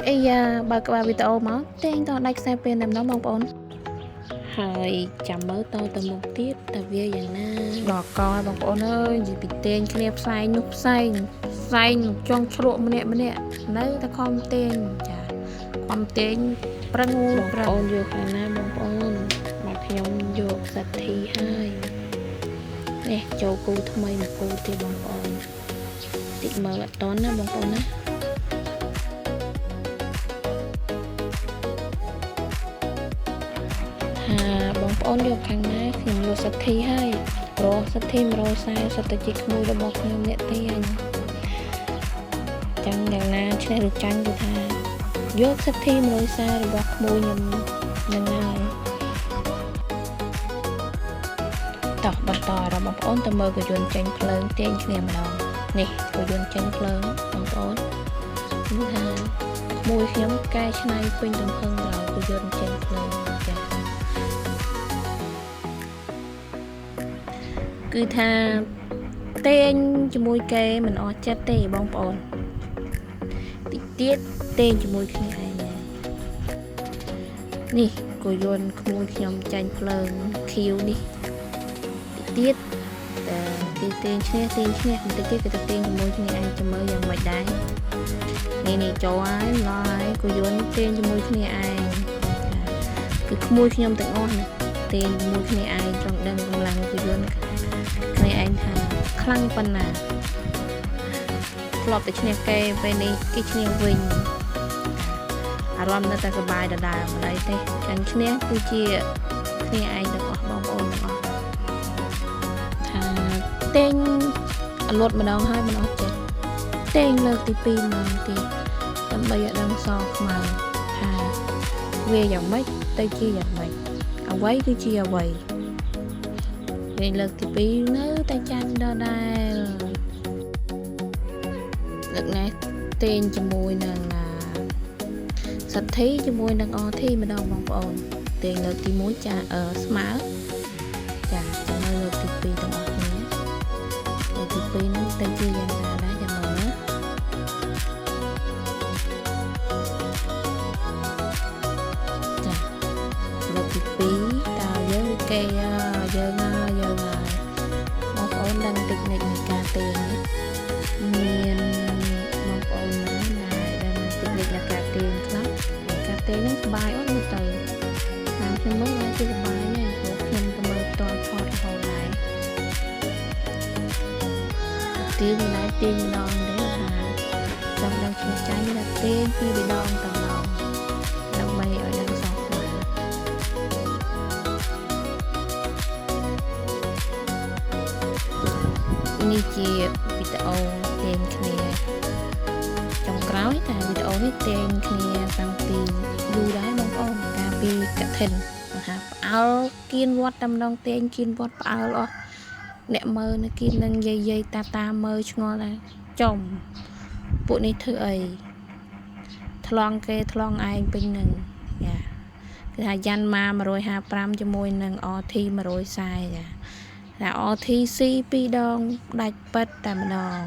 អីយ៉ាបើក្បាលវីដេអូមកតែងតដាច់ខ្សែពេលតែម្ដងបងប្អូនហើយចាំមើលតទៅមុខទៀតតើវាយ៉ាងណាដល់កឲ្យបងប្អូនអើយនិយាយពីទេងគ្នាផ្សែងនោះផ្សែងចង់ឆ្លក់ម្នាក់នៅតែខំទេងចាខំទេងប្រឹងបងប្អូនយកខាងណាបងប្អូនមកខ្ញុំយកសទ្ធីហើយនេះចូលគូថ្មីមកគូទៀតបងប្អូនតិចមើលអត់តន់ណាបងប្អូនណាបងប្អូនយកខាងណាខ្ញុំយកសទ្ធីហើយព្រោះសទ្ធី140សិតតែជាក្មួយរបស់ខ្ញុំអ្នកទាញចាំយ៉ាងណាឆ្នេះឬចាញ់គឺថាយកសទ្ធី140របស់ក្មួយខ្ញុំនឹងហើយតោះបន្តដល់បងប្អូនទៅមើលកយន្តចេញភ្លើងទាញគ្នាម្ដងនេះកយន្តចេញភ្លើងបងប្អូនគឺថាក្មួយខ្ញុំកែច្នៃពេញទំហឹងដល់កយន្តចេញភ្លើងចាគឺថាទេញជាមួយគេមិនអស់ចិត្តទេបងប្អូនតិចទៀតទេញជាមួយគ្នាឯងនេះក៏យន្តក្មួយខ្ញុំចាញ់ភ្លើងខៀវនេះតិចទៀតតែទេញឈ្នះបន្តិចទៀតក៏ទៅទេញជាមួយគ្នាឯងចាំមើលយ៉ាងម៉េចដែរនេះចូលហើយឡើយក៏យន្តទេញជាមួយគ្នាឯងគឺក្មួយខ្ញុំទាំងអស់ណាទេញជាមួយគ្នាឯងចង់ដឹងកម្លាំងក៏យន្តគ្នាឯងថាខ្លាំងប៉ុណ្ណាធ្លាប់តែឈ្នះគេពេលនេះគេឈ្នះវិញអារម្មណ៍នៅតែសប្បាយដដែលម្ល៉េះទេចាញ់ឈ្នះគឺជាគ្នាឯងទាំងអស់បងប្អូនទាំងអស់ថាទេញអលត់ម្ដងហើយមិនអស់ចិត្តទេញលើកទី2ម្ដងទៀតដើម្បីឲ្យដឹងសខ្មៅថាវាយ៉ាងម៉េចទៅជាយ៉ាងម៉េចអ្វីគឺជាអ្វីពេលលើកទី2នៅតែចាញ់ដដែលលើកនេះទេញជាមួយនឹងសទ្ធីជាមួយនឹងអធីម្ដងបងប្អូនទេញលើកទី1ចាស្មើចាចាំមើលលើកទី2ទាំងអស់គ្នាលើកទី2ហ្នឹងទៅជាយ៉ាងណាដែរចាំមើលណាចាលើកទី2តើយើងគេយើងបងប្អូនដឹងតិចនិចនៃការទេញមានបងប្អូនណាដែលតិចនិចនៃការទេញខ្លះការទេញហ្នឹងសប្បាយអត់មើលទៅតាមខ្ញុំមើលវាជាសប្បាយហើយព្រោះខ្ញុំទៅមើលផ្ទាល់ថតរហូតដែរទាញម្ដងទេថាចង់ដឹងឈ្មោះចាញ់តែទេញពីម្ដងទៅម្ដងដើម្បីឲ្យដឹងសោះខ្មៅនេះជាវីដេអូទេញគ្នាចុងក្រោយតែវីដេអូនេះទេញគ្នាតាំងពីយូរដែរបងប្អូនកាលពីកឋិនថាផ្អើលគៀនវត្តតែម្ដងទេញគៀនវត្តផ្អើលអស់អ្នកមើលនៅគៀននឹងយាយតាមើលឆ្ងល់ដែរចំពួកនេះធ្វើអីថ្លង់គេថ្លង់ឯងពេញនឹងចាគឺថាយ៉ាន់ម៉ា155ជាមួយនឹងអធី140ចាតែអធីស៊ី2ដងដាច់ប៉ិតតែម្ដង